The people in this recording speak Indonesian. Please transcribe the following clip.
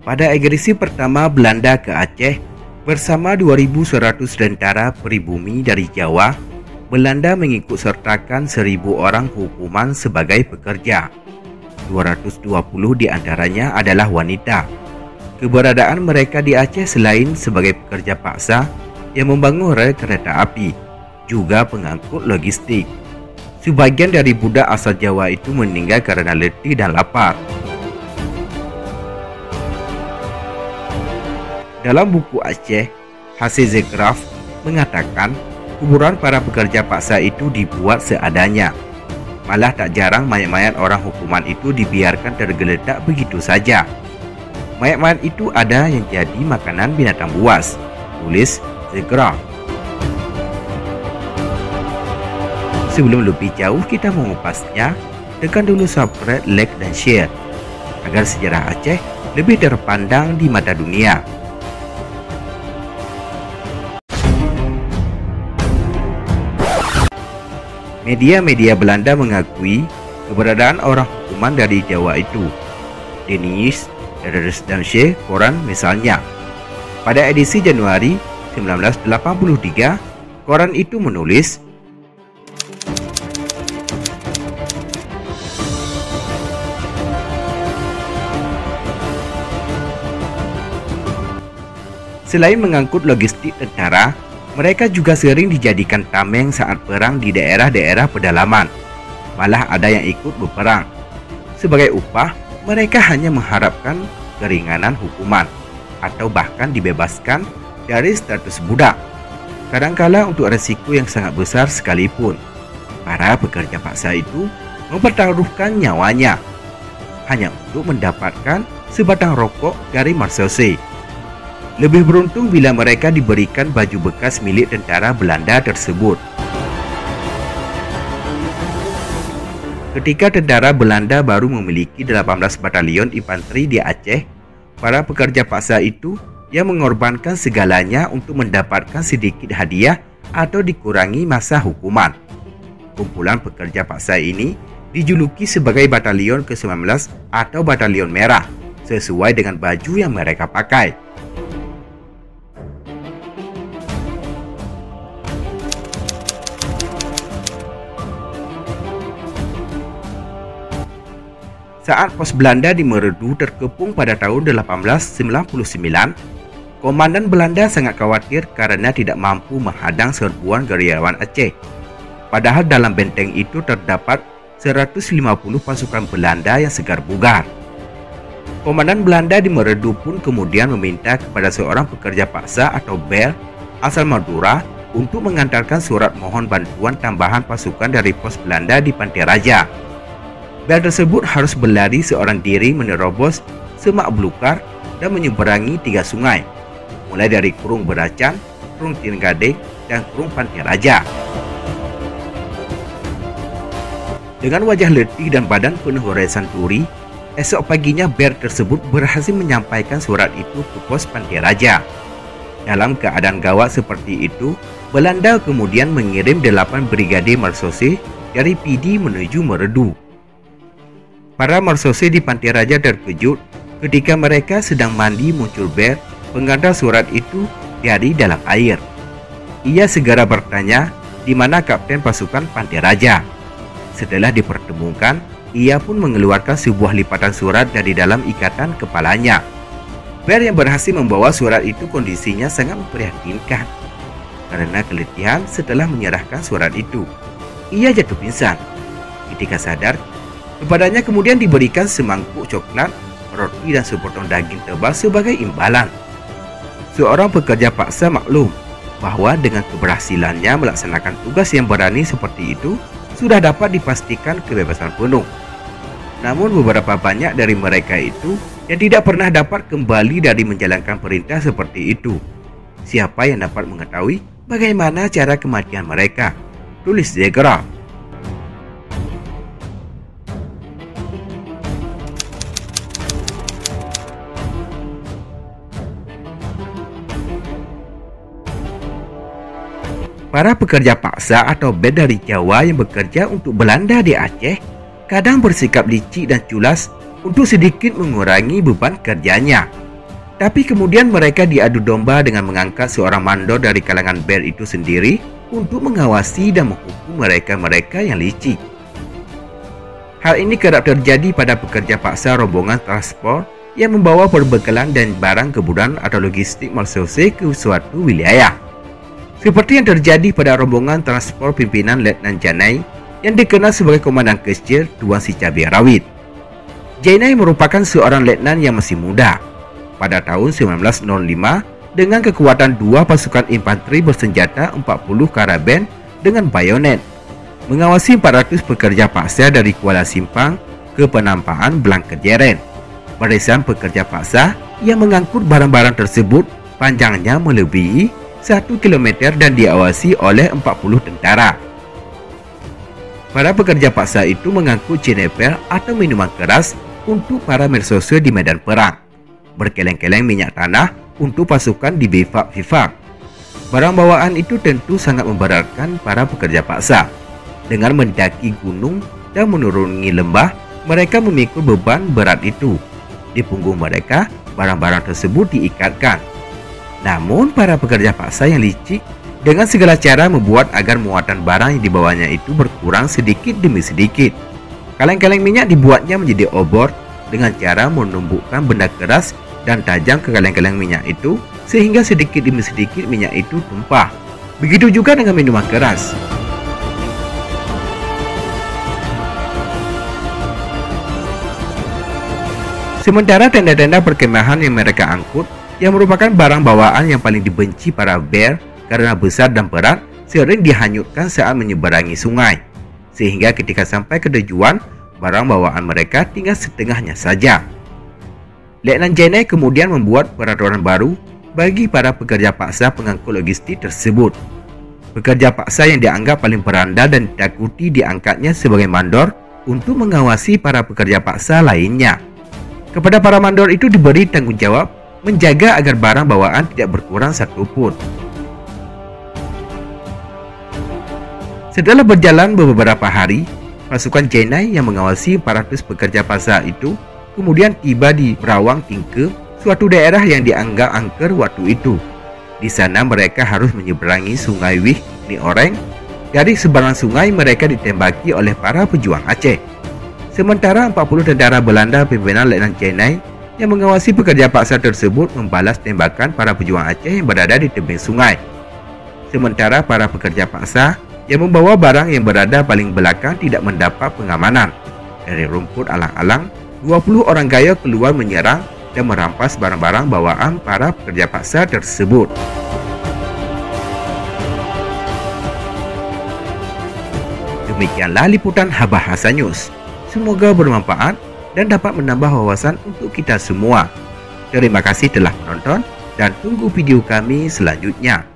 Pada agresi pertama Belanda ke Aceh bersama 2.100 tentara pribumi dari Jawa, Belanda mengikut sertakan 1.000 orang hukuman sebagai pekerja. 220 di antaranya adalah wanita. Keberadaan mereka di Aceh selain sebagai pekerja paksa yang membangun rel kereta api, juga pengangkut logistik. Sebagian dari budak asal Jawa itu meninggal karena letih dan lapar. Dalam buku Aceh, Hasil Zegraf mengatakan kuburan para pekerja paksa itu dibuat seadanya. Malah tak jarang mayat-mayat orang hukuman itu dibiarkan tergeletak begitu saja. Mayat-mayat itu ada yang jadi makanan binatang buas, tulis Zegraf. Sebelum lebih jauh kita mengupasnya, tekan dulu subscribe, like, dan share agar sejarah Aceh lebih terpandang di mata dunia. Media-media Belanda mengakui keberadaan orang hukuman dari Jawa itu. Denis Redesdansche koran misalnya. Pada edisi Januari 1983, koran itu menulis, selain mengangkut logistik tentara, mereka juga sering dijadikan tameng saat perang di daerah-daerah pedalaman. Malah ada yang ikut berperang. Sebagai upah, mereka hanya mengharapkan keringanan hukuman atau bahkan dibebaskan dari status budak. Kadangkala untuk resiko yang sangat besar sekalipun, para pekerja paksa itu mempertaruhkan nyawanya hanya untuk mendapatkan sebatang rokok dari Marseille. Lebih beruntung bila mereka diberikan baju bekas milik tentara Belanda tersebut. Ketika tentara Belanda baru memiliki 18 batalion infanteri di Aceh, para pekerja paksa itu yang mengorbankan segalanya untuk mendapatkan sedikit hadiah atau dikurangi masa hukuman. Kumpulan pekerja paksa ini dijuluki sebagai Batalion ke-19 atau Batalion Merah, sesuai dengan baju yang mereka pakai. Saat pos Belanda di Meredu terkepung pada tahun 1899, komandan Belanda sangat khawatir karena tidak mampu menghadang serbuan gerilyawan Aceh. Padahal dalam benteng itu terdapat 150 pasukan Belanda yang segar bugar. Komandan Belanda di Meredu pun kemudian meminta kepada seorang pekerja paksa atau bel asal Madura untuk mengantarkan surat mohon bantuan tambahan pasukan dari pos Belanda di Pantai Raja. Bel tersebut harus berlari seorang diri menerobos semak belukar dan menyeberangi 3 sungai, mulai dari Kurung Beracan, Kurung Tinggadek, dan Kurung Pantai Raja. Dengan wajah letih dan badan penuh goresan duri, esok paginya Bel tersebut berhasil menyampaikan surat itu ke pos Pantai Raja. Dalam keadaan gawat seperti itu, Belanda kemudian mengirim 8 brigade Marseille dari Pidi menuju Meredu. Para Marseille di Pantai Raja terkejut ketika mereka sedang mandi muncul Bel pengantar surat itu dari dalam air. Ia segera bertanya di mana kapten pasukan Pantai Raja. Setelah dipertemukan, ia pun mengeluarkan sebuah lipatan surat dari dalam ikatan kepalanya. Bel yang berhasil membawa surat itu kondisinya sangat memprihatinkan karena keletihan setelah menyerahkan surat itu. Ia jatuh pingsan. Ketika sadar, kepadanya kemudian diberikan semangkuk coklat, roti, dan sepotong daging tebal sebagai imbalan. Seorang pekerja paksa maklum bahwa dengan keberhasilannya melaksanakan tugas yang berani seperti itu, sudah dapat dipastikan kebebasan penuh. Namun beberapa banyak dari mereka itu yang tidak pernah dapat kembali dari menjalankan perintah seperti itu. Siapa yang dapat mengetahui bagaimana cara kematian mereka? Tulis Zegraf. Para pekerja paksa atau bed dari Jawa yang bekerja untuk Belanda di Aceh kadang bersikap licik dan culas untuk sedikit mengurangi beban kerjanya. Tapi kemudian mereka diadu domba dengan mengangkat seorang mandor dari kalangan BER itu sendiri untuk mengawasi dan menghukum mereka-mereka yang licik. Hal ini kerap terjadi pada pekerja paksa rombongan transport yang membawa perbekalan dan barang kebutuhan atau logistik malsose ke suatu wilayah. Seperti yang terjadi pada rombongan transport pimpinan Letnan Janai yang dikenal sebagai Komandan Kecil Tuan Si Cabai Rawit. Janai merupakan seorang letnan yang masih muda. Pada tahun 1905, dengan kekuatan 2 pasukan infanteri bersenjata 40 karaben dengan bayonet, mengawasi 400 pekerja paksa dari Kuala Simpang ke penampaan Blangkejeren. Barisan pekerja paksa yang mengangkut barang-barang tersebut panjangnya melebihi 1 km dan diawasi oleh 40 tentara. Para pekerja paksa itu mengangkut jeneper atau minuman keras untuk para mersoso di medan perang, berkeleng-keleng minyak tanah untuk pasukan di bivak-bivak. Barang bawaan itu tentu sangat memberatkan para pekerja paksa. Dengan mendaki gunung dan menuruni lembah, mereka memikul beban berat itu. Di punggung mereka, barang-barang tersebut diikatkan. Namun para pekerja paksa yang licik dengan segala cara membuat agar muatan barang yang dibawanya itu berkurang sedikit demi sedikit. Kaleng-kaleng minyak dibuatnya menjadi obor dengan cara menumbukkan benda keras dan tajam ke kaleng-kaleng minyak itu sehingga sedikit demi sedikit minyak itu tumpah. Begitu juga dengan minuman keras. Sementara tenda-tenda perkemahan yang mereka angkut, yang merupakan barang bawaan yang paling dibenci para BER karena besar dan berat, sering dihanyutkan saat menyeberangi sungai. Sehingga ketika sampai ke tujuan, barang bawaan mereka tinggal setengahnya saja. Letnan Janai kemudian membuat peraturan baru bagi para pekerja paksa pengangkut logistik tersebut. Pekerja paksa yang dianggap paling berandal dan ditakuti diangkatnya sebagai mandor untuk mengawasi para pekerja paksa lainnya. Kepada para mandor itu diberi tanggung jawab menjaga agar barang bawaan tidak berkurang satupun. Setelah berjalan beberapa hari, pasukan Janai yang mengawasi 400 pekerja paksa itu kemudian tiba di Berawang Tingke, suatu daerah yang dianggap angker waktu itu. Di sana mereka harus menyeberangi sungai Wih Ni Oreng. Dari seberang sungai mereka ditembaki oleh para pejuang Aceh. Sementara 40 tentara Belanda pimpinan Letnan Janai yang mengawasi pekerja paksa tersebut membalas tembakan para pejuang Aceh yang berada di tebing sungai. Sementara para pekerja paksa yang membawa barang yang berada paling belakang tidak mendapat pengamanan. Dari rumput alang-alang, 20 orang gaya keluar menyerang dan merampas barang-barang bawaan para pekerja paksa tersebut. Demikianlah liputan Habahasa News. Semoga bermanfaat dan dapat menambah wawasan untuk kita semua. Terima kasih telah menonton dan tunggu video kami selanjutnya.